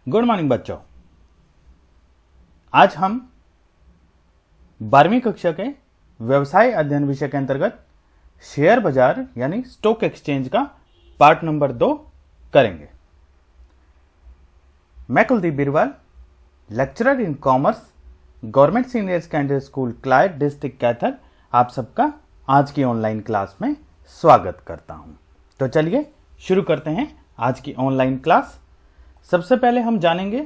Good morning बच्चों। आज हम 12वीं कक्षा के व्यवसाय अध्ययन विषय के अंतर्गत शेयर बाजार यानी स्टॉक एक्सचेंज का पार्ट नंबर 2 करेंगे। मैं Kuldeep Birwal, lecturer in commerce, government senior secondary school client, district Kaithal, आप सबका आज की ऑनलाइन क्लास में स्वागत करता हूं। तो चलिए शुरू करते हैं आज की ऑनलाइन क्लास। सबसे पहले हम जानेंगे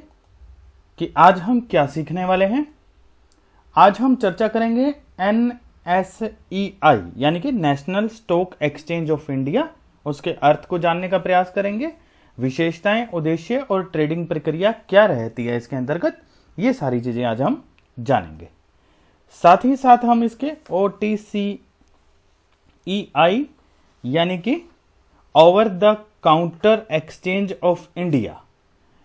कि आज हम क्या सीखने वाले हैं। आज हम चर्चा करेंगे NSEI यानी कि national stock exchange of India, उसके अर्थ को जानने का प्रयास करेंगे। विशेषताएं, उद्देश्य और ट्रेडिंग प्रक्रिया क्या रहती है इसके अंतर्गत, ये सारी चीजें आज हम जानेंगे। साथ ही साथ हम इसके OTCEI यानी कि over the counter exchange of India,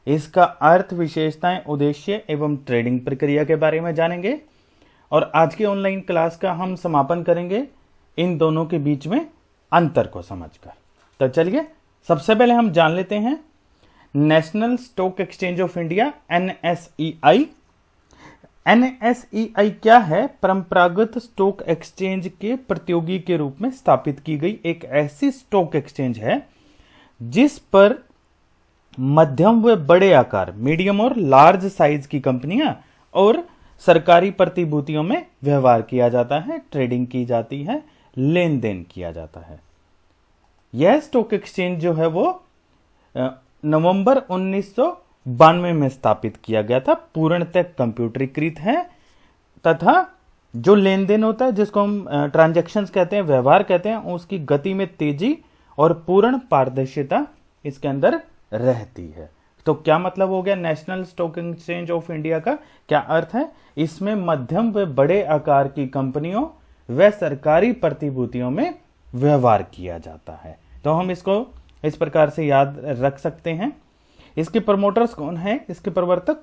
इसका अर्थ, विशेषताएं, उद्देश्य एवं ट्रेडिंग प्रक्रिया के बारे में जानेंगे। और आज की ऑनलाइन क्लास का हम समापन करेंगे इन दोनों के बीच में अंतर को समझकर। तो चलिए सबसे पहले हम जान लेते हैं national stock exchange of India NSEI। NSEI क्या है? परंपरागत स्टॉक एक्सचेंज के प्रतियोगी के रूप में स्थापित की गई एक ऐसी स्टॉक एक्सचेंज है जिस पर मध्यम व बड़े आकार, मीडियम और लार्ज साइज की कंपनियां और सरकारी प्रतिभूतियों में व्यवहार किया जाता है, ट्रेडिंग की जाती है, लेन देन किया जाता है। यह स्टॉक एक्सचेंज जो है वो नवंबर 1992 में स्थापित किया गया था, पूर्णतः कंप्यूटरीकृत है तथा जो लेन देन होता है, जिसको हम ट्रांजैक्शंस कहते हैं, व्यवहार कहते हैं, उसकी गति में तेजी और पूर्ण पारदर्शिता इसके अंदर रहती है। तो क्या मतलब हो गया national stock exchange of India का? क्या अर्थ है? इसमें मध्यम व बड़े आकार की कंपनियों व सरकारी प्रतिभूतियों में व्यवहार किया जाता है। तो हम इसको इस प्रकार से याद रख सकते हैं। इसके प्रमोटर्स कौन है? इसके प्रवर्तक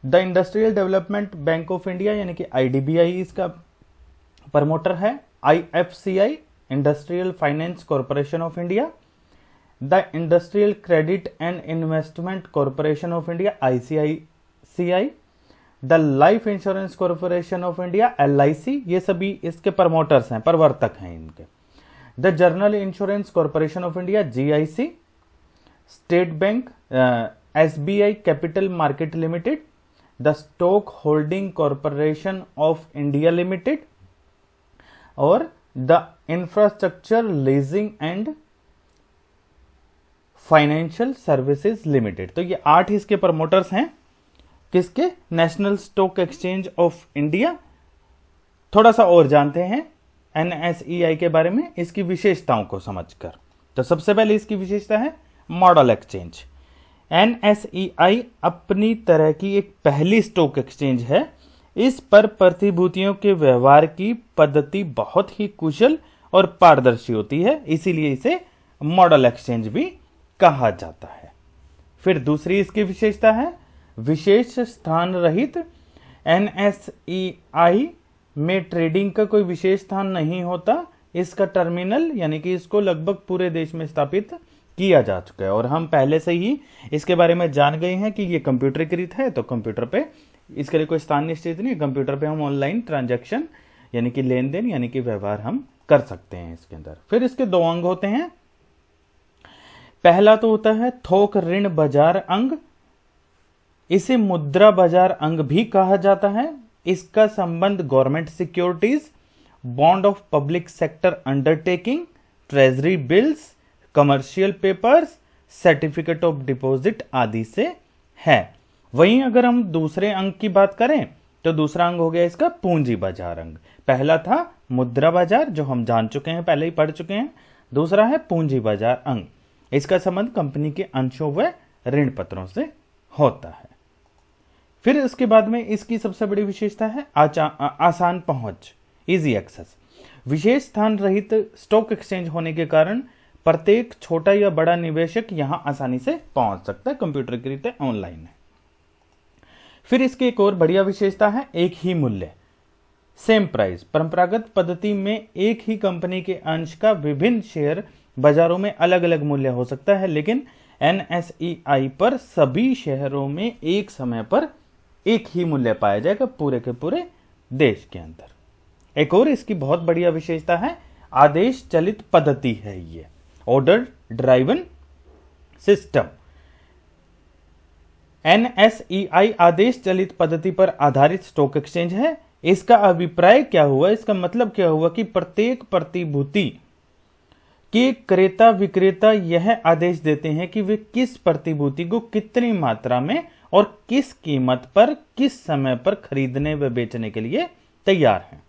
the industrial development bank of India यानी कि IDBI इसका प्रमोटर है। IFCI industrial finance corporation of India, the industrial credit and investment corporation of India ICICI, the life insurance corporation of India LIC, ये सभी इसके प्रमोटर्स हैं, प्रवर्तक हैं इनके। The general insurance corporation of India GIC, state bank SBI capital market limited, the stock holding corporation of India limited और the infrastructure leasing and financial services limited. तो ये 8 इसके प्रमोटर्स हैं किसके? National stock exchange of India. थोड़ा सा और जानते हैं NSEI के बारे में, इसकी विशेषताओं को समझकर। तो सबसे पहले इसकी विशेषता है मॉडल एक्सचेंज। NSEI अपनी तरह की एक पहली स्टॉक एक्सचेंज है। इस पर प्रतिभूतियों के व्यवहार की पद्धति बहुत ही कुशल और पारदर्शी होती है, इसीलिए इसे मॉडल एक्सचेंज भी कहा जाता है। फिर दूसरी इसकी विशेषता है विशेष स्थान रहित। NSEI में ट्रेडिंग का कोई विशेष स्थान नहीं होता। इसका टर्मिनल यानी कि इसको लगभग पूरे देश में स्थापित किया जा चुका है और हम पहले से ही इसके बारे में जान गए हैं कि ये कंप्यूटरीकृत है। तो कंप्यूटर पे इसके लिए कोई स्थान निश्चित नहीं, कंप्यूटर पे हम ऑनलाइन ट्रांजैक्शन यानी कि लेन देन यानी कि व्यवहार हम कर सकते हैं इसके अंदर। फिर इसके 2 अंग होते हैं। पहला तो होता है थोक ऋण बाजार अंग, इसे मुद्रा बाजार अंग भी कहा जाता है। इसका संबंध government securities, bond of public sector undertaking, treasury bills, commercial papers, certificate of deposit आदि से है। वहीं अगर हम दूसरे अंग की बात करें तो दूसरा अंग हो गया इसका पूंजी बाजार अंग। पहला था मुद्रा बाजार जो हम जान चुके हैं, पहले ही पढ़ चुके हैं। दूसरा है पूंजी बाजार अंग, इसका संबंध कंपनी के अंशों व ऋण पत्रों से होता है। फिर इसके बाद में इसकी सबसे बड़ी विशेषता है आसान पहुंच, इजी एक्सेस। विशेष स्थान रहित स्टॉक एक्सचेंज होने के कारण प्रत्येक छोटा या बड़ा निवेशक यहां आसानी से पहुंच सकता है, कंप्यूटरीकृत है, ऑनलाइन है। फिर इसकी एक और बढ़िया विशेषता है एक ही मूल्य, सेम प्राइस। परंपरागत पद्धति में एक ही कंपनी के अंश का विभिन्न शेयर बाजारों में अलग अलग मूल्य हो सकता है, लेकिन NSEI पर सभी शहरों में एक समय पर एक ही मूल्य पाया जाएगा पूरे के पूरे देश के अंदर। एक और इसकी बहुत बढ़िया विशेषता है, आदेश चलित पद्धति है ये, ऑर्डर ड्राइवन सिस्टम। NSEI आदेश चलित पद्धति पर आधारित स्टॉक एक्सचेंज है। इसका अभिप्राय क्या हुआ, इसका मतलब क्या हुआ कि प्रत्येक प्रतिभूति के क्रेता विक्रेता यह आदेश देते हैं कि वे किस प्रतिभूति को कितनी मात्रा में और किस कीमत पर किस समय पर खरीदने व बेचने के लिए तैयार हैं।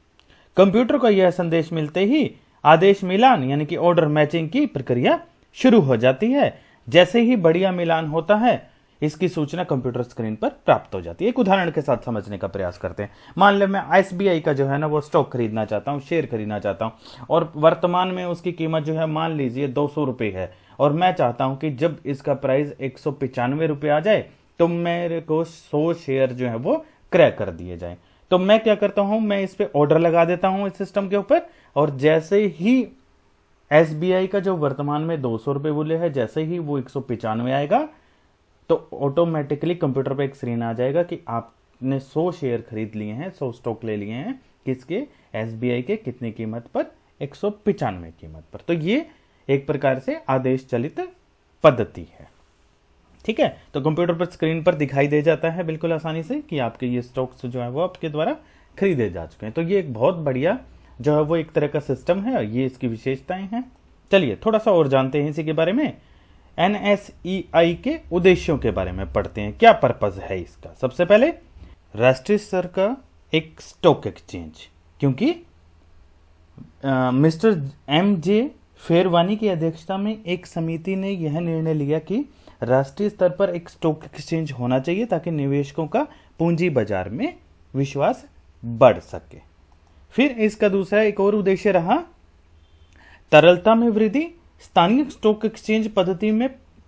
कंप्यूटर को यह संदेश मिलते ही आदेश मिलान यानी कि ऑर्डर मैचिंग की प्रक्रिया शुरू हो जाती है। जैसे ही बढ़िया मिलान होता है, इसकी सूचना कंप्यूटर स्क्रीन पर प्राप्त हो जाती है। एक उदाहरण के साथ समझने का प्रयास करते हैं। मान ले मैं SBI का जो है ना वो स्टॉक खरीदना चाहता हूं, शेयर खरीदना चाहता हूं, और वर्तमान में उसकी कीमत जो है मान लीजिए 200 रुपए है, और मैं चाहता हूं कि जब इसका प्राइस 195 रुपए आ जाए तो मेरे को 100 शेयर जो है वो क्रय कर दिए जाए। तो मैं क्या करता हूं, मैं इस पे ऑर्डर लगा देता हूं इस सिस्टम के ऊपर, और जैसे ही SBI का जो वर्तमान में 200 रुपए मूल्य है, जैसे ही वो 195 आएगा तो ऑटोमेटिकली कंप्यूटर पे एक स्क्रीन आ जाएगा कि आपने 100 शेयर खरीद लिए हैं, 100 स्टॉक ले लिए हैं, किसके, SBI के, कितनी कीमत पर, 195 कीमत पर। तो ये एक प्रकार से आदेश चलित पद्धति है। ठीक है, तो कंप्यूटर पर स्क्रीन पर दिखाई दे जाता है बिल्कुल आसानी से कि आपके ये स्टॉक्स जो है वो आपके द्वारा खरीदे जा चुके हैं। तो ये एक बहुत बढ़िया जो है वो एक तरह का सिस्टम है, ये इसकी विशेषताएं हैं। चलिए थोड़ा सा और जानते हैं इसी के बारे में। NSEI के उद्देश्यों के बारे में पढ़ते हैं, क्या पर्पज है इसका। सबसे पहले राष्ट्रीय स्तर का एक स्टॉक एक्सचेंज, क्योंकि मिस्टर MJ फेरवानी की अध्यक्षता में एक समिति ने यह निर्णय लिया कि राष्ट्रीय स्तर पर एक स्टॉक एक्सचेंज होना चाहिए ताकि निवेशकों का पूंजी बाजार में विश्वास बढ़ सके। फिर इसका दूसरा एक और उद्देश्य रहा तरलता में वृद्धि। स्थानीय स्टॉक एक्सचेंज पद्धति में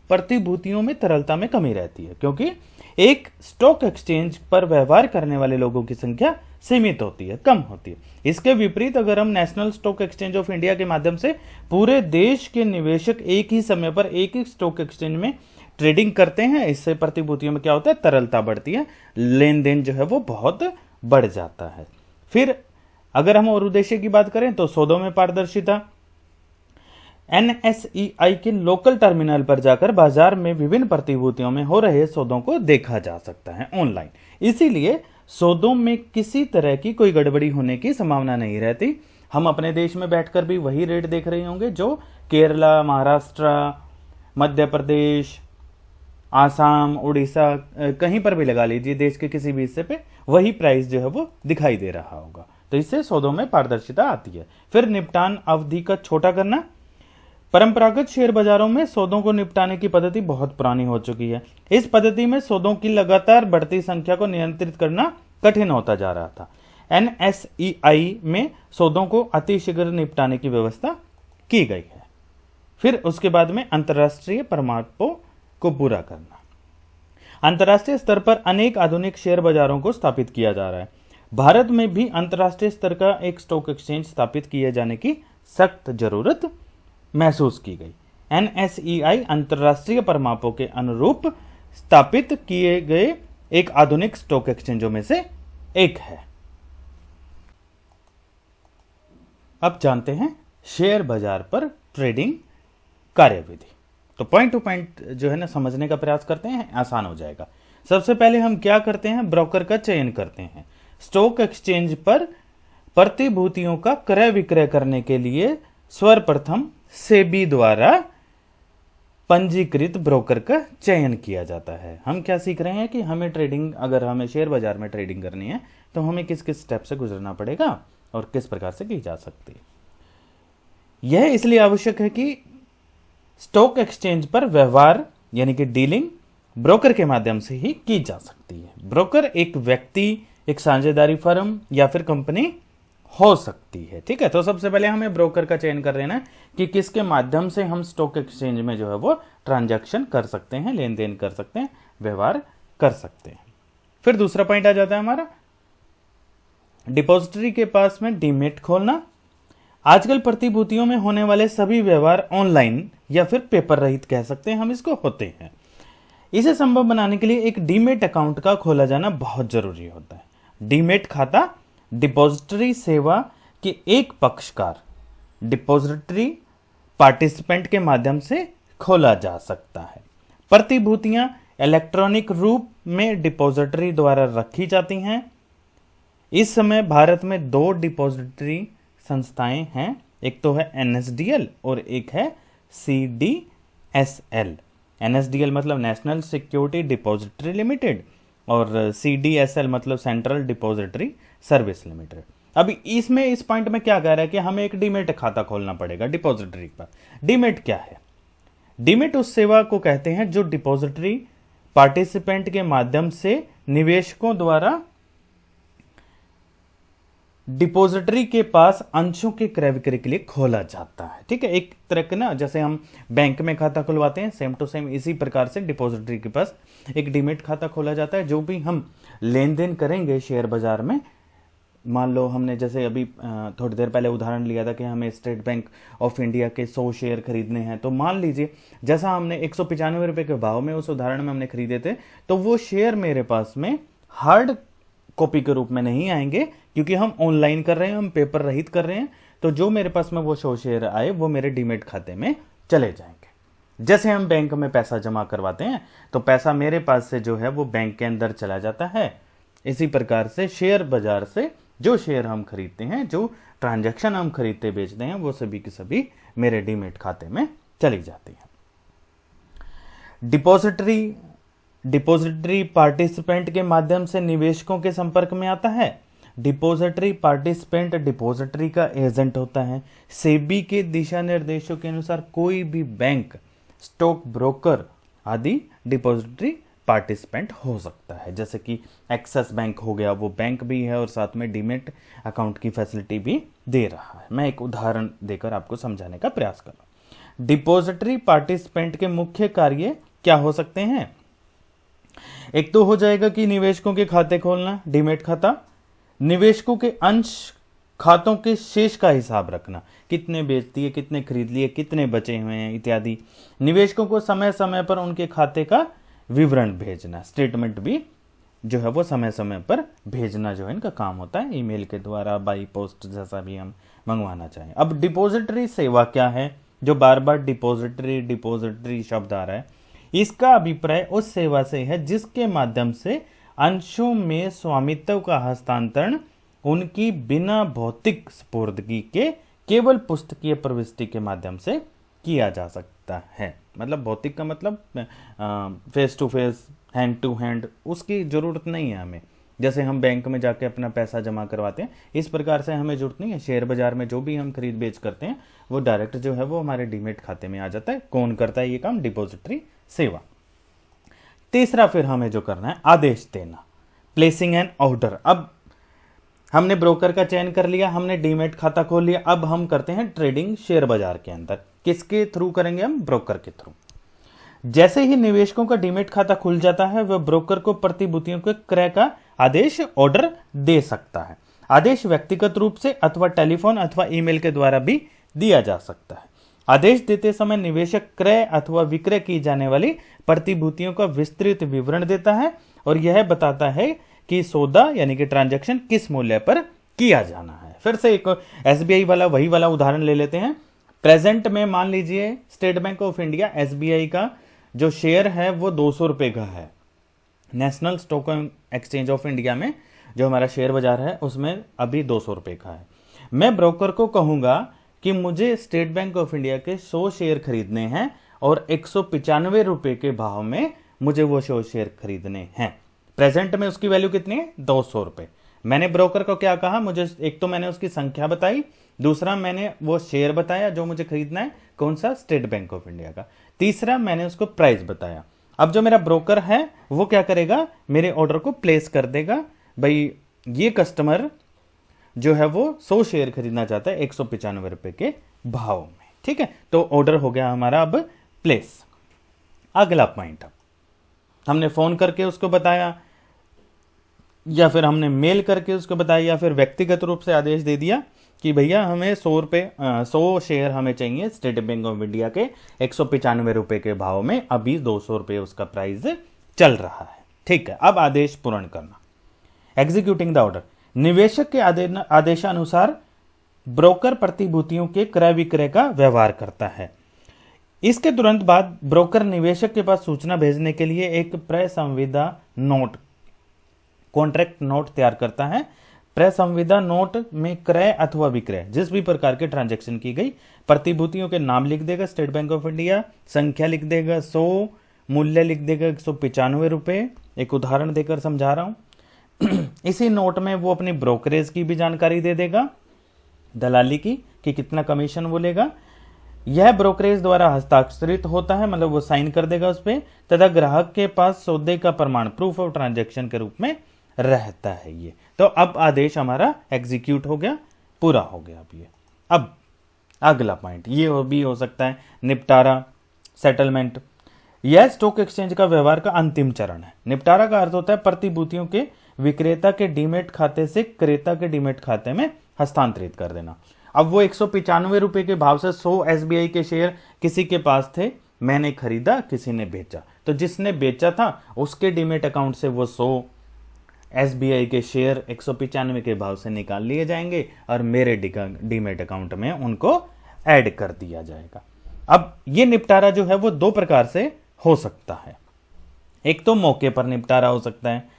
प्रतिभूतियों में तरलता में कमी रहती है, क्योंकि एक स्टॉक एक्सचेंज पर व्यवहार करने वाले लोगों की संख्या सीमित होती है, कम होती है। इसके विपरीत अगर हम national stock exchange of India के माध्यम से पूरे देश के निवेशक एक ही समय पर एक ही स्टॉक एक्सचेंज में ट्रेडिंग करते हैं, इससे प्रतिभूतियों में क्या होता है, तरलता बढ़ती है, लेन देन जो है वो बहुत बढ़ जाता है। फिर अगर हम और उद्देश्य की बात करें तो सौदों में पारदर्शिता। NSEI के लोकल टर्मिनल पर जाकर बाजार में विभिन्न प्रतिभूतियों में हो रहे सौदों को देखा जा सकता है ऑनलाइन, इसीलिए सौदों में किसी तरह की कोई गड़बड़ी होने की संभावना नहीं रहती। हम अपने देश में बैठकर भी वही रेट देख रहे होंगे जो केरला, महाराष्ट्र, मध्य प्रदेश, आसाम, उड़ीसा, कहीं पर भी लगा लीजिए, देश के किसी भी हिस्से पे वही प्राइस जो है वो दिखाई दे रहा होगा। तो इससे सौदों में पारदर्शिता आती है। फिर निपटान अवधि का छोटा करना। परंपरागत शेयर बाजारों में सौदों को निपटाने की पद्धति बहुत पुरानी हो चुकी है। इस पद्धति में सौदों की लगातार बढ़ती संख्या को नियंत्रित करना कठिन होता जा रहा था। NSEI में सौदों को अतिशीघ्र निपटाने की व्यवस्था की गई है। फिर उसके बाद में अंतर्राष्ट्रीय परमाणुओं को पूरा करना। अंतर्राष्ट्रीय स्तर पर अनेक आधुनिक शेयर बाजारों को स्थापित किया जा रहा है। भारत में भी अंतर्राष्ट्रीय स्तर का एक स्टॉक एक्सचेंज स्थापित किए जाने की सख्त जरूरत महसूस की गई। NSEI अंतर्राष्ट्रीय परमाणुओं के अनुरूप स्थापित किए गए एक आधुनिक स्टॉक एक्सचेंजों में से एक है। अब जानते हैं शेयर बाजार पर ट्रेडिंग कार्यविधि। तो पॉइंट टू पॉइंट जो है ना समझने का प्रयास करते हैं, आसान हो जाएगा। सबसे पहले हम क्या करते हैं, ब्रोकर का चयन करते हैं। स्टॉक एक्सचेंज पर प्रतिभूतियों का क्रय विक्रय करने के लिए सर्वप्रथम सेबी द्वारा पंजीकृत ब्रोकर का चयन किया जाता है। हम क्या सीख रहे हैं कि हमें ट्रेडिंग, अगर हमें शेयर बाजार में ट्रेडिंग करनी है तो हमें किस किस स्टेप से गुजरना पड़ेगा और किस प्रकार से की जा सकती है। यह इसलिए आवश्यक है कि स्टॉक एक्सचेंज पर व्यवहार यानी कि डीलिंग ब्रोकर के माध्यम से ही की जा सकती है। ब्रोकर एक व्यक्ति, एक साझेदारी फर्म या फिर कंपनी हो सकती है। ठीक है, तो सबसे पहले हमें ब्रोकर का चयन कर लेना है कि किसके माध्यम से हम स्टॉक एक्सचेंज में जो है वो ट्रांजैक्शन कर सकते हैं, लेन देन कर सकते हैं, व्यवहार कर सकते हैं। फिर दूसरा पॉइंट आ जाता है हमारा डिपॉजिटरी के पास में डीमेट खोलना। आजकल प्रतिभूतियों में होने वाले सभी व्यवहार ऑनलाइन या फिर पेपर रहित कह सकते हैं हम इसको होते हैं। इसे संभव बनाने के लिए एक डीमेट अकाउंट का खोला जाना बहुत जरूरी होता है। डीमेट खाता डिपॉजिटरी सेवा के एक पक्षकार डिपॉजिटरी पार्टिसिपेंट के माध्यम से खोला जा सकता है। प्रतिभूतियां इलेक्ट्रॉनिक रूप में डिपॉजिटरी द्वारा रखी जाती हैं। इस समय भारत में 2 डिपॉजिटरी संस्थाएं हैं, एक तो है एनएसडीएल और एक है सीडीएसएल। एनएसडीएल मतलब नेशनल सिक्योरिटी डिपॉजिटरी लिमिटेड और सीडीएसएल मतलब सेंट्रल डिपॉजिटरी सर्विस लिमिटेड। अभी इसमें इस पॉइंट में क्या कह रहा है कि हमें एक डीमेट खाता खोलना पड़ेगा डिपॉजिटरी पर। डीमेट क्या है? डीमेट उस सेवा को कहते हैं जो डिपॉजिटरी पार्टिसिपेंट के माध्यम से निवेशकों द्वारा डिपॉजिटरी के पास अंशों के क्रय विक्रय के लिए खोला जाता है। ठीक है, एक तरह का ना, जैसे हम बैंक में खाता खुलवाते हैं, सेम टू सेम इसी प्रकार से डिपॉजिटरी के पास एक डीमेट खाता खोला जाता है। जो भी हम लेन देन करेंगे शेयर बाजार में, मान लो हमने जैसे अभी थोड़ी देर पहले उदाहरण लिया था कि हमें स्टेट बैंक ऑफ इंडिया के 100 शेयर खरीदने हैं, तो मान लीजिए जैसा हमने 195 रुपए के भाव में उस उदाहरण में हमने खरीदे थे, तो वो शेयर मेरे पास में हार्ड कॉपी के रूप में नहीं आएंगे, क्योंकि हम ऑनलाइन कर रहे हैं, हम पेपर रहित कर रहे हैं। तो जो मेरे पास में वो 100 शेयर आए वो मेरे डीमेट खाते में चले जाएंगे। जैसे हम बैंक में पैसा जमा करवाते हैं तो पैसा मेरे पास से जो है वो बैंक के अंदर चला जाता है। इसी प्रकार से शेयर बाजार से जो शेयर हम खरीदते हैं, जो ट्रांजैक्शन हम खरीदते बेचते हैं, वो सभी की सभी मेरे डीमेट खाते में चली जाती है। डिपॉजिटरी पार्टिसिपेंट के माध्यम से निवेशकों के संपर्क में आता है। डिपॉजिटरी पार्टिसिपेंट डिपॉजिटरी का एजेंट होता है। सेबी के दिशा निर्देशों के अनुसार कोई भी बैंक, स्टॉक ब्रोकर आदि डिपॉजिटरी पार्टिसिपेंट हो सकता है। जैसे कि एक्सिस बैंक हो गया, वो बैंक भी है और साथ में डीमेट अकाउंट की फैसिलिटी भी दे रहा है। मैं एक उदाहरण देकर आपको समझाने का प्रयास कर रहा हूं। डिपॉजिटरी पार्टिसिपेंट के मुख्य कार्य क्या हो सकते हैं? एक तो हो जाएगा कि निवेशकों के खाते खोलना, डीमेट खाता, निवेशकों के अंश खातों के शेष का हिसाब रखना, कितने बेच दिए, कितने खरीद लिए, कितने बचे हुए हैं इत्यादि। निवेशकों को समय समय पर उनके खाते का विवरण भेजना, स्टेटमेंट भी जो है वो समय समय पर भेजना जो है इनका काम होता है, ईमेल के द्वारा, बाई पोस्ट, जैसा भी हम मंगवाना चाहें। अब डिपॉजिटरी सेवा क्या है? जो बार बार डिपॉजिटरी शब्द आ रहा है, इसका अभिप्राय उस सेवा से है जिसके माध्यम से अंशों में स्वामित्व का हस्तांतरण उनकी बिना भौतिक स्पुर्दगी के केवल पुस्तकीय प्रविष्टि के माध्यम से किया जा सकता है। मतलब भौतिक का मतलब face to face, hand to hand, उसकी जरूरत नहीं है हमें। जैसे हम बैंक में जाके अपना पैसा जमा करवाते हैं, इस प्रकार से हमें जरूरत नहीं है। शेयर बाजार में जो भी हम खरीद बेच करते हैं वो डायरेक्ट जो है वो हमारे डीमेट खाते में आ जाता है। कौन करता है ये काम? डिपॉजिटरी सेवा। तीसरा फिर हमें जो करना है, आदेश देना, प्लेसिंग एन ऑर्डर। अब हमने ब्रोकर का चयन कर लिया, हमने डीमेट खाता खोल लिया, अब हम करते हैं ट्रेडिंग शेयर बाजार के अंदर। किसके थ्रू करेंगे हम? ब्रोकर के थ्रू। जैसे ही निवेशकों का डीमेट खाता खुल जाता है, वह ब्रोकर को प्रतिभूतियों के क्रय का आदेश, ऑर्डर दे सकता है। आदेश व्यक्तिगत रूप से अथवा टेलीफोन अथवा ईमेल के द्वारा भी दिया जा सकता है। आदेश देते समय निवेशक क्रय अथवा विक्रय की जाने वाली प्रतिभूतियों का विस्तृत विवरण देता है और यह बताता है कि सौदा यानी कि ट्रांजैक्शन किस मूल्य पर किया जाना है। फिर से एक एसबीआई वाला वही वाला उदाहरण ले लेते हैं। प्रेजेंट में मान लीजिए state bank of India SBI का जो शेयर है वो 200 रुपए का है। National stock exchange of India में जो हमारा शेयर बाजार है उसमें अभी 200 रुपए का है। मैं ब्रोकर को कहूंगा कि मुझे स्टेट बैंक ऑफ इंडिया के 100 शेयर खरीदने हैं और 195 रुपए के भाव में मुझे वो 100 शेयर खरीदने हैं। प्रेजेंट में उसकी वैल्यू कितनी है? 200 रुपए। मैंने ब्रोकर को क्या कहा? मुझे एक तो मैंने उसकी संख्या बताई, दूसरा मैंने वो शेयर बताया जो मुझे खरीदना है, कौन सा? स्टेट बैंक ऑफ इंडिया का। तीसरा मैंने उसको प्राइस बताया। अब जो मेरा ब्रोकर है वो क्या करेगा? मेरे ऑर्डर को प्लेस कर देगा। भाई ये कस्टमर जो है वो 100 शेयर खरीदना चाहता है 195 रुपए के भाव में। ठीक है, तो ऑर्डर हो गया हमारा अब प्लेस। अगला पॉइंट, हमने फोन करके उसको बताया या फिर हमने मेल करके उसको बताया, या फिर व्यक्तिगत रूप से आदेश दे दिया कि भैया हमें 100 शेयर हमें चाहिए स्टेट बैंक ऑफ इंडिया के 195 रुपए के भाव में, अभी 200 रुपए उसका प्राइस चल रहा है। ठीक है, अब आदेश पूर्ण करना, एग्जीक्यूटिंग द ऑर्डर। निवेशक के आदेशानुसार ब्रोकर प्रतिभूतियों के क्रय विक्रय का व्यवहार करता है। इसके तुरंत बाद ब्रोकर निवेशक के पास सूचना भेजने के लिए एक प्रसंविदा नोट, कॉन्ट्रैक्ट नोट तैयार करता है। प्रसंविदा नोट में क्रय अथवा विक्रय जिस भी प्रकार के ट्रांजैक्शन की गई, प्रतिभूतियों के नाम लिख देगा स्टेट बैंक ऑफ इंडिया, संख्या लिख देगा 100, मूल्य लिख देगा 195 रुपए। एक उदाहरण देकर समझा रहा हूं। इसी नोट में वो अपनी ब्रोकरेज की भी जानकारी दे देगा, दलाली की, कि कितना कमीशन वो लेगा। यह ब्रोकरेज द्वारा हस्ताक्षरित होता है, मतलब वो साइन कर देगा उस पर, तथा ग्राहक के पास सौदे का प्रमाण, प्रूफ ऑफ ट्रांजैक्शन के रूप में रहता है ये। तो अब आदेश हमारा एग्जीक्यूट हो गया, पूरा हो गया। अब अगला पॉइंट ये भी हो सकता है निपटारा, सेटलमेंट। यह स्टॉक एक्सचेंज का व्यवहार का अंतिम चरण है। निपटारा का अर्थ होता है प्रतिभूतियों के विक्रेता के डीमेट खाते से क्रेता के डीमेट खाते में हस्तांतरित कर देना। अब वो 195 रुपए के भाव से 100 एसबीआई के शेयर किसी के पास थे, मैंने खरीदा, किसी ने बेचा, तो जिसने बेचा था उसके डीमेट अकाउंट से वो 100 एसबीआई के शेयर 195 के भाव से निकाल लिए जाएंगे और मेरे डीमेट अकाउंट में उनको ऐड कर दिया जाएगा। अब ये निपटारा जो है वो दो प्रकार से हो सकता है। एक तो मौके पर निपटारा हो सकता है,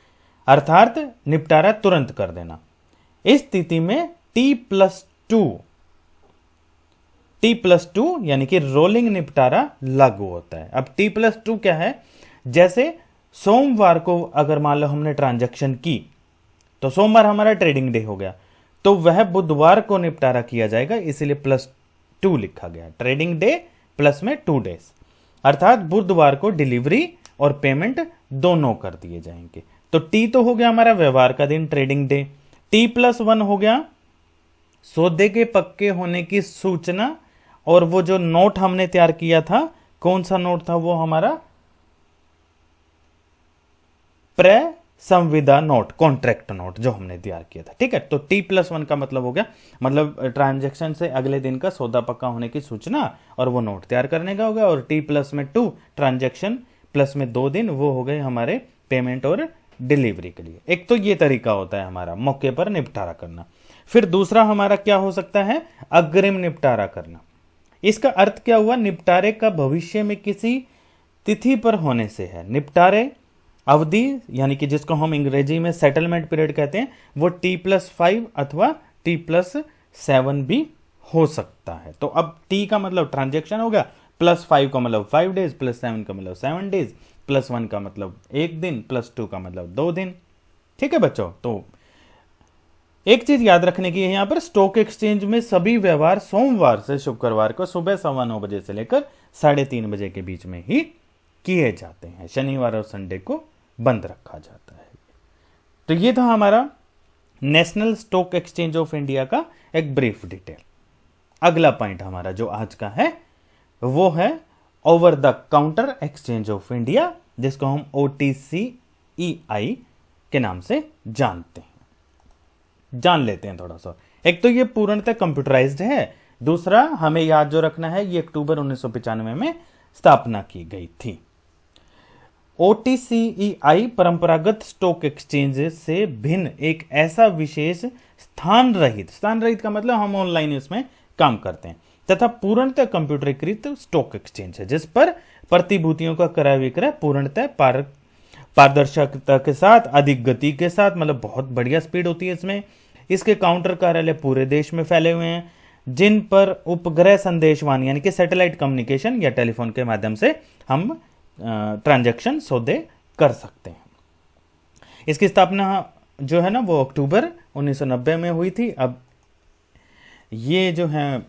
अर्थात निपटारा तुरंत कर देना। इस स्थिति में T+2 यानी कि रोलिंग निपटारा लागू होता है। अब T+2 क्या है? जैसे सोमवार को अगर मान लो हमने ट्रांजैक्शन की, तो सोमवार हमारा ट्रेडिंग डे हो गया, तो वह बुधवार को निपटारा किया जाएगा, इसीलिए +2 लिखा गया। ट्रेडिंग डे प्लस में 2 डेज, अर्थात बुधवार को डिलीवरी और पेमेंट दोनों कर दिए जाएंगे। तो टी तो हो गया हमारा व्यवहार का दिन, ट्रेडिंग डे। T+1 हो गया सौदे के पक्के होने की सूचना, और वो जो नोट हमने तैयार किया था, कौन सा नोट था वो हमारा? प्रसंविदा नोट, कॉन्ट्रैक्ट नोट जो हमने तैयार किया था। ठीक है, तो T+1 का मतलब हो गया, मतलब ट्रांजैक्शन से अगले दिन का सौदा पक्का होने की सूचना, और वो नोट तैयार करने का होगा। और T+2 ट्रांजैक्शन प्लस में 2 दिन, वो हो गए हमारे पेमेंट और डिलीवरी के लिए। एक तो ये तरीका होता है हमारा मौके पर निपटारा करना। फिर दूसरा हमारा क्या हो सकता है? अग्रिम निपटारा करना। इसका अर्थ क्या हुआ? निपटारे का भविष्य में किसी तिथि पर होने से है। निपटारे अवधि यानी कि जिसको हम अंग्रेजी में सेटलमेंट पीरियड कहते हैं, वो T+5 अथवा T+7 भी हो सकता है। तो अब T का मतलब ट्रांजैक्शन होगा, +5 का मतलब 5 डेज, +7 का मतलब 7 डेज, +1 का मतलब 1 दिन, +2 का मतलब 2 दिन। ठीक है बच्चों, तो एक चीज याद रखने की है यहां पर, स्टॉक एक्सचेंज में सभी व्यवहार सोमवार से शुक्रवार को सुबह 9:15 बजे से लेकर 3:30 बजे के बीच में ही किए जाते हैं। शनिवार और संडे को बंद रखा जाता है। तो ये था हमारा national stock exchange of India का एक ब्रीफ डिटेल। अगला पॉइंट हमारा जो आज का है वो है over the counter exchange of India, जिसको हम OTCEI के नाम से जानते हैं। जान लेते हैं थोड़ा सा। एक तो ये पूर्णतः कंप्यूटराइज्ड है, दूसरा हमें याद जो रखना है ये अक्टूबर 1995 में स्थापना की गई थी। OTCEI परंपरागत स्टॉक एक्सचेंज से भिन्न एक ऐसा विशेष स्थान रहित का मतलब हम ऑनलाइन इसमें काम करते हैं, तथा पूर्णतः कंप्यूटरीकृत स्टॉक एक्सचेंज है, जिस पर प्रतिभूतियों का क्रय विक्रय पूर्णतः पारदर्शिता के साथ, अधिक गति के साथ, मतलब बहुत बढ़िया स्पीड होती है इसमें। इसके काउंटर कार्यालय पूरे देश में फैले हुए हैं, जिन पर उपग्रह संदेशवान यानी कि सैटेलाइट कम्युनिकेशन या टेलीफोन के माध्यम से हम ट्रांजैक्शन सौदे कर सकते हैं। इसकी स्थापना जो है ना वो अक्टूबर 1990 में हुई थी। अब ये जो है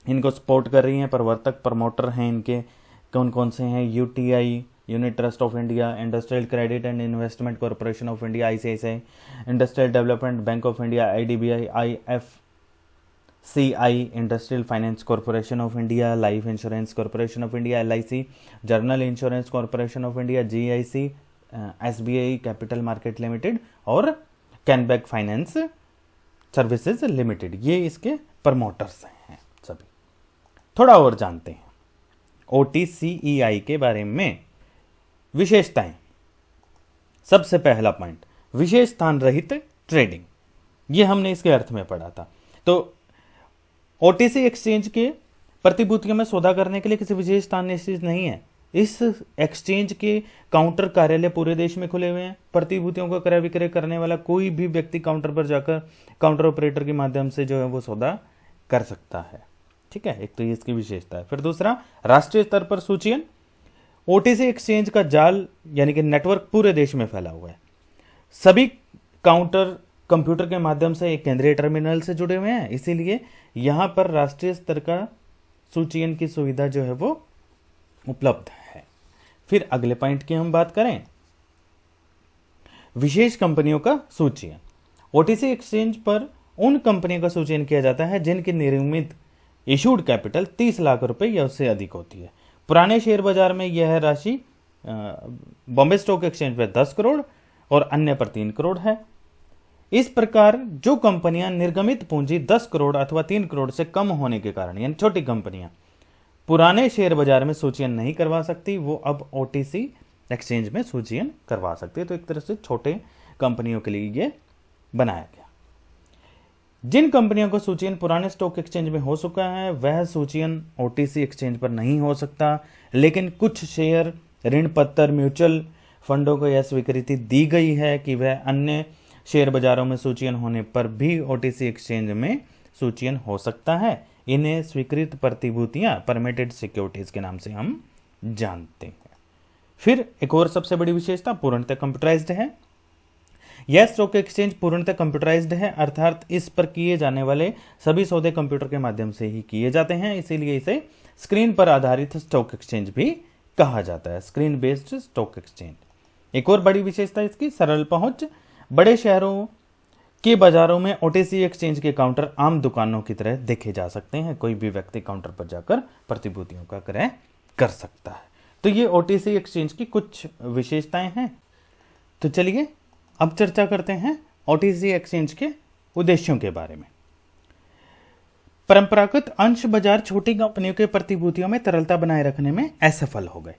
इनको सपोर्ट कर रही हैं, प्रवर्तक प्रमोटर हैं इनके कौन कौन से हैं? UTI, unit trust of India, industrial credit and investment corporation of India ICICI, industrial development bank of India IDBI, IFCI, industrial finance corporation of India, life insurance corporation of India LIC, journal insurance corporation of India GIC, SBI capital market limited और कैनबैक finance services limited, ये इसके promoters हैं सभी। थोड़ा और जानते हैं OTCEI के बारे में। विशेषताएं, सबसे पहला पॉइंट, विशेष स्थान रहित ट्रेडिंग, ये हमने इसके अर्थ में पढ़ा था। तो OTC एक्सचेंज के प्रतिभूतियों में सौदा करने के लिए किसी विशेष स्थान निश्चित नहीं है। इस एक्सचेंज के काउंटर कार्यालय पूरे देश में खुले हुए हैं। प्रतिभूतियों का क्रय विक्रय करने वाला कोई भी व्यक्ति काउंटर पर जाकर काउंटर ऑपरेटर के माध्यम से जो है वो सौदा कर सकता है। ठीक है, एक तो ये इसकी विशेषता है। फिर दूसरा, राष्ट्रीय स्तर पर सूचीयन। OTC एक्सचेंज का जाल यानी कि नेटवर्क पूरे देश में फैला हुआ है। सभी काउंटर कंप्यूटर के माध्यम से एक केंद्रीय टर्मिनल से जुड़े हुए हैं, इसीलिए यहां पर राष्ट्रीय स्तर का सूचीयन की सुविधा जो है वो उपलब्ध है। फिर अगले पॉइंट की हम बात करें, विशेष कंपनियों का सूचीयन। OTC एक्सचेंज पर उन कंपनियों का सूचीयन किया जाता है जिनकी निर्मित इशूड कैपिटल 30 लाख रुपए या उससे अधिक होती है। पुराने शेयर बाजार में यह राशि बॉम्बे स्टॉक एक्सचेंज पर 10 करोड़ और अन्य पर 3 करोड़ है। इस प्रकार जो कंपनियां निर्गमित पूंजी 10 करोड़ अथवा 3 करोड़ से कम होने के कारण, यानी छोटी कंपनियां पुराने शेयर बाजार में सूचीयन नहीं करवा सकती, वो अब OTC एक्सचेंज में सूचीयन करवा सकती है। तो एक तरह से छोटे कंपनियों के लिए ये बनाया गया। जिन कंपनियों को सूचीयन पुराने स्टॉक एक्सचेंज में हो चुका है वह सूचीयन OTC एक्सचेंज पर नहीं हो सकता, लेकिन कुछ शेयर, ऋण पत्र, म्यूचुअल फंडों को यह स्वीकृति दी गई है कि वह अन्य शेयर बाजारों में सूचीयन होने पर भी OTC एक्सचेंज में सूचीयन हो सकता है। इन्हें स्वीकृत प्रतिभूतियां, परमिटेड सिक्योरिटीज के नाम से हम जानते हैं। फिर एक और सबसे बड़ी विशेषता, पूर्णतः कंप्यूटराइज्ड है। यह स्टॉक एक्सचेंज पूर्णतः कंप्यूटराइज्ड है, अर्थात इस पर किए जाने वाले सभी सौदे कंप्यूटर के माध्यम से ही किए जाते हैं, इसीलिए इसे स्क्रीन पर आधारित स्टॉक एक्सचेंज भी कहा जाता है, स्क्रीन बेस्ड स्टॉक एक्सचेंज। एक और बड़ी विशेषता इसकी सरल पहुंच। बड़े शहरों के बाजारों में OTC एक्सचेंज के काउंटर आम दुकानों की तरह देखे जा सकते हैं। कोई भी व्यक्ति काउंटर पर जाकर प्रतिभूतियों का क्रय कर सकता है। तो ये OTC एक्सचेंज की कुछ विशेषताएं हैं। तो चलिए अब चर्चा करते हैं OTC एक्सचेंज के उद्देश्यों के बारे में। परंपरागत अंश बाजार छोटी कंपनियों के प्रतिभूतियों में तरलता बनाए रखने में असफल हो गए।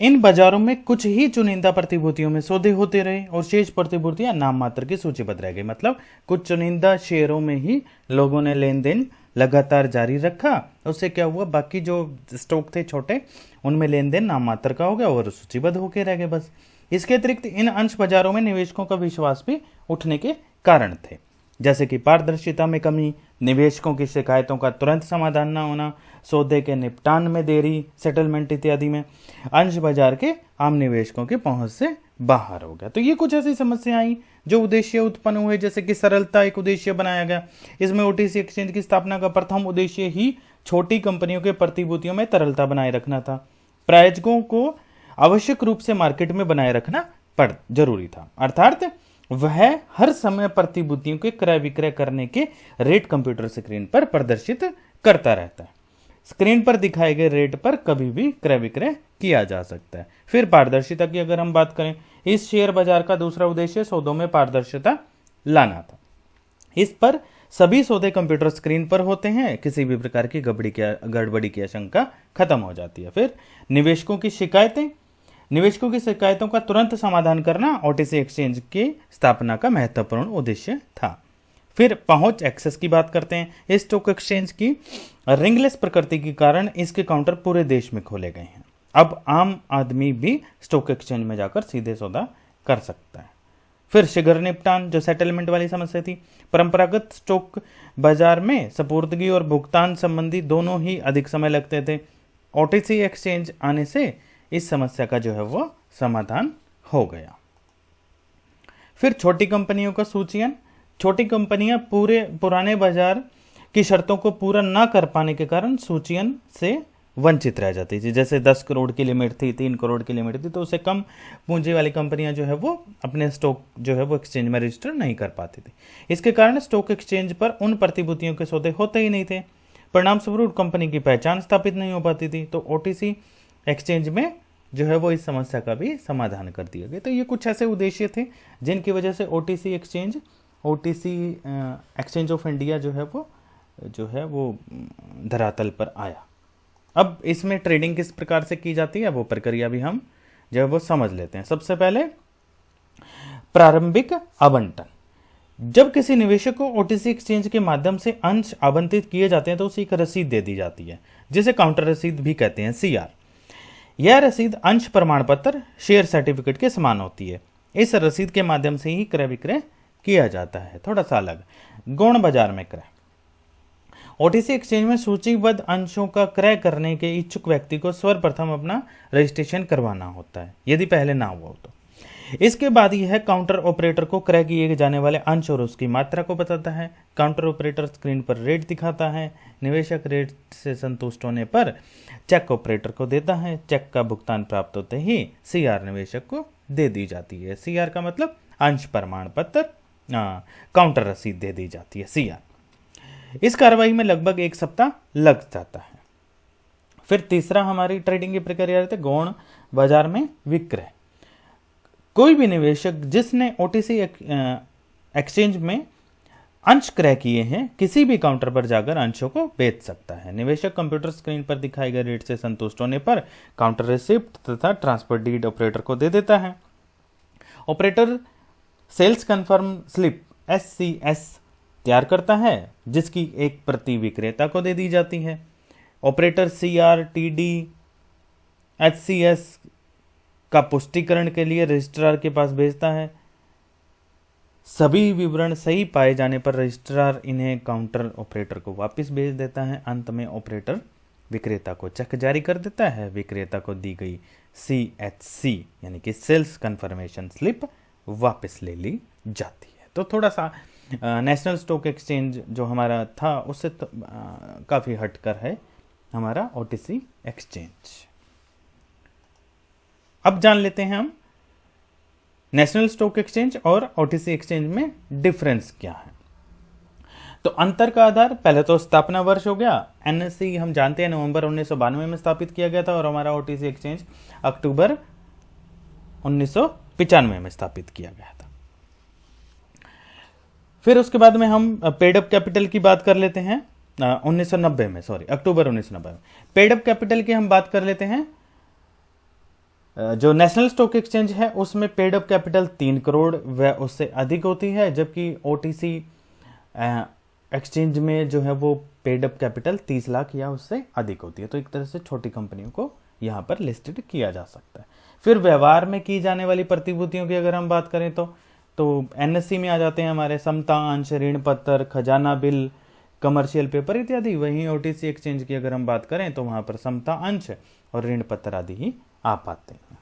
इन बाजारों में कुछ ही चुनिंदा प्रतिभूतियों में सौदे होते रहे और शेष प्रतिभूतियां नाम मात्र की सूचीबद्ध रह गई। मतलब कुछ चुनिंदा शेयरों में ही लोगों ने लेन देन लगातार जारी रखा, उससे क्या हुआ, बाकी जो स्टॉक थे छोटे उनमें लेन देन नाम मात्र का हो गया और सूचीबद्ध होकर रह गए बस। इसके अतिरिक्त इन अंश बाजारों में निवेशकों का विश्वास भी उठने के कारण थे, जैसे कि पारदर्शिता में कमी, निवेशकों की शिकायतों का तुरंत समाधान न होना, सौदे के निपटान में देरी, सेटलमेंट इत्यादि में अंश बाजार के आम निवेशकों की पहुंच से बाहर हो गया। तो ये कुछ ऐसी समस्या आई जो उद्देश्य उत्पन्न हुए, जैसे कि सरलता एक उद्देश्य बनाया गया। इसमें OTC एक्सचेंज की स्थापना का प्रथम उद्देश्य ही छोटी कंपनियों के प्रतिभूतियों में तरलता बनाए रखना था। प्रायोजकों को आवश्यक रूप से मार्केट में बनाए रखना जरूरी था, अर्थात वह हर समय प्रतिभूतियों के क्रय विक्रय करने के रेट कंप्यूटर स्क्रीन पर प्रदर्शित करता रहता है। स्क्रीन पर दिखाए गए रेट पर कभी भी क्रय विक्रय किया जा सकता है। फिर पारदर्शिता की अगर हम बात करें, इस शेयर बाजार का दूसरा उद्देश्य सौदों में पारदर्शिता लाना था। इस पर सभी सौदे कंप्यूटर स्क्रीन पर होते हैं, किसी भी प्रकार की गड़बड़ी की आशंका खत्म हो जाती है। फिर निवेशकों की शिकायतों का तुरंत समाधान करना OTC एक्सचेंज की स्थापना का महत्वपूर्ण उद्देश्य था। फिर पहुंच, एक्सेस की बात करते हैं। इस स्टॉक एक्सचेंज की रिंगलेस प्रकृति के कारण इसके काउंटर पूरे देश में खोले गए हैं। अब आम आदमी भी स्टॉक एक्सचेंज में जाकर सीधे सौदा कर सकता है। फिर शीघ्र निपटान, जो सेटलमेंट वाली समस्या थी। परंपरागत स्टॉक बाजार में सपुर्दगी और भुगतान संबंधी दोनों ही अधिक समय लगते थे। OTC एक्सचेंज आने से इस समस्या का जो है वो समाधान हो गया। फिर छोटी कंपनियों का सूचीयन। छोटी कंपनियां पुराने बाजार की शर्तों को पूरा ना कर पाने के कारण सूचीयन से वंचित रह जाती थी। जैसे 10 करोड़ की लिमिट थी, 3 करोड़ की लिमिट थी, तो उससे कम पूंजी वाली कंपनियां जो है वो अपने स्टॉक जो है वो एक्सचेंज में रजिस्टर नहीं कर पाती थी। इसके कारण स्टॉक एक्सचेंज पर उन प्रतिभूतियों के सौदे होते ही नहीं थे। परिणाम स्वरूप कंपनी की पहचान स्थापित नहीं हो पाती थी। तो OTC एक्सचेंज में जो है वो इस समस्या का भी समाधान कर दिया गया। तो ये कुछ ऐसे उद्देश्य थे जिनकी वजह से ओटीसी एक्सचेंज ऑफ इंडिया जो है वो धरातल पर आया। अब इसमें ट्रेडिंग किस प्रकार से की जाती है वो प्रक्रिया भी हम जो है वो समझ लेते हैं। सबसे पहले प्रारंभिक आवंटन। जब किसी निवेशक को ओटीसी एक्सचेंज के माध्यम से अंश आवंटित किए जाते हैं तो उसे एक रसीद दे दी जाती है जिसे काउंटर रसीद भी कहते हैं, सीआर। यह रसीद अंश प्रमाण पत्र, शेयर सर्टिफिकेट के समान होती है। इस रसीद के माध्यम से ही क्रय विक्रय किया जाता है। थोड़ा सा अलग, गौण बाजार में क्रय। ओटीसी एक्सचेंज में सूचीबद्ध अंशों का क्रय करने के इच्छुक व्यक्ति को सर्वप्रथम अपना रजिस्ट्रेशन करवाना होता है, यदि पहले ना हुआ हो तो। इसके बाद यह काउंटर ऑपरेटर को क्रय किए जाने वाले अंश और उसकी मात्रा को बताता है। काउंटर ऑपरेटर स्क्रीन पर रेट दिखाता है। निवेशक रेट से संतुष्ट होने पर चेक ऑपरेटर को देता है। चेक का भुगतान प्राप्त होते ही सीआर निवेशक को दे दी जाती है। सीआर का मतलब अंश प्रमाण पत्र, काउंटर रसीद दे दी जाती है, सीआर। इस कार्रवाई में लगभग 1 सप्ताह लग जाता है। फिर तीसरा हमारी ट्रेडिंग की प्रक्रिया रहती है गौण बाजार में विक्रय। कोई भी निवेशक जिसने ओटीसी एक्सचेंज में अंश क्रय किए हैं किसी भी काउंटर पर जाकर अंशों को बेच सकता है। निवेशक कंप्यूटर स्क्रीन पर दिखाए गए रेट से संतुष्ट होने पर काउंटर रिसिप्ट तथा ट्रांसफर डीड ऑपरेटर को दे देता है। Operator sales confirm slip SCS तैयार करता है जिसकी एक प्रति विक्रेता को दे दी जाती है। ऑपरेटर CR, TD, HCS का पुष्टिकरण के लिए रजिस्ट्रार के पास भेजता है। सभी विवरण सही पाए जाने पर रजिस्ट्रार इन्हें काउंटर ऑपरेटर को वापस भेज देता है। अंत में ऑपरेटर विक्रेता को चेक जारी कर देता है। विक्रेता को दी गई CHC यानी कि सेल्स कंफर्मेशन स्लिप वापस ले ली जाती है। तो थोड़ा सा नेशनल स्टॉक एक्सचेंज जो हमारा था उससे तो, काफ़ी हटकर है हमारा ओटीसी एक्सचेंज। अब जान लेते हैं हम नेशनल स्टॉक एक्सचेंज और ओटीसी एक्सचेंज में डिफरेंस क्या है। तो अंतर का आधार पहले तो स्थापना वर्ष हो गया। एनएससी हम जानते हैं नवंबर 1992 में स्थापित किया गया था और हमारा ओटीसी एक्सचेंज अक्टूबर 1995 में स्थापित किया गया था। फिर उसके बाद में हम पेड अप कैपिटल की बात कर लेते हैं। 1990 में, अक्टूबर 1990 में पेड अप कैपिटल की हम बात कर लेते हैं। जो नेशनल स्टॉक एक्सचेंज है उसमें पेड अप कैपिटल 3 करोड़ व उससे अधिक होती है, जबकि ओटीसी एक्सचेंज में जो है वो पेड अप कैपिटल 30 लाख या उससे अधिक होती है। तो एक तरह से छोटी कंपनियों को यहाँ पर लिस्टेड किया जा सकता है। फिर व्यवहार में की जाने वाली प्रतिभूतियों की अगर हम बात करें तो एनएससी में आ जाते हैं हमारे समता अंश, ऋण पत्र, खजाना बिल, कमर्शियल पेपर इत्यादि। वहीं ओटीसी एक्सचेंज की अगर हम बात करें तो वहां पर समता अंश और ऋण पत्र आदि ही आ पाते हैं।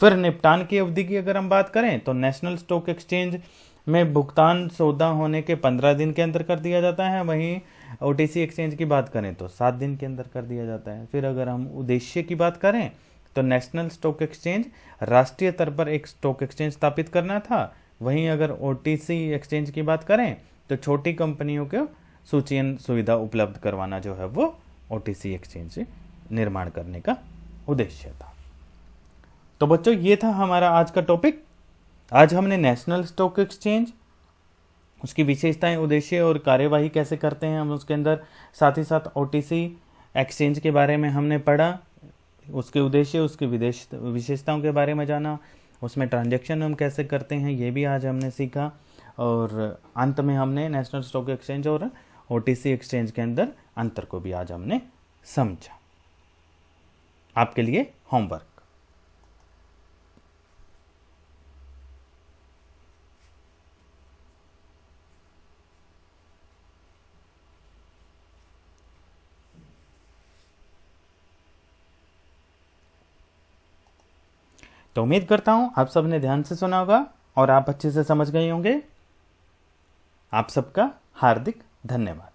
फिर निपटान की अवधि की अगर हम बात करें तो नेशनल स्टॉक एक्सचेंज में भुगतान सौदा होने के 15 दिन के अंदर कर दिया जाता है। वहीं ओटीसी एक्सचेंज की बात करें तो 7 दिन के अंदर कर दिया जाता है। फिर अगर हम उद्देश्य की बात करें तो नेशनल स्टॉक एक्सचेंज राष्ट्रीय स्तर पर एक स्टॉक एक्सचेंज स्थापित करना था। वहीं अगर ओटीसी एक्सचेंज की बात करें तो छोटी कंपनियों को सूचीयन सुविधा उपलब्ध करवाना जो है वो ओटीसी एक्सचेंज निर्माण करने का उद्देश्य था। तो बच्चों ये था हमारा आज का टॉपिक। आज हमने नेशनल स्टॉक एक्सचेंज, उसकी विशेषताएं, उद्देश्य और कार्यवाही कैसे करते हैं हम उसके अंदर, साथ ही साथ ओटीसी एक्सचेंज के बारे में हमने पढ़ा, उसके उद्देश्य, उसकी विशेषताओं के बारे में जाना, उसमें ट्रांजैक्शन हम कैसे करते हैं ये भी आज हमने सीखा, और अंत में हमने नेशनल स्टॉक एक्सचेंज और ओटीसी एक्सचेंज के अंदर अंतर को भी आज हमने समझा। आपके लिए होमवर्क। तो उम्मीद करता हूं आप सबने ध्यान से सुना होगा और आप अच्छे से समझ गए होंगे। आप सबका हार्दिक धन्यवाद।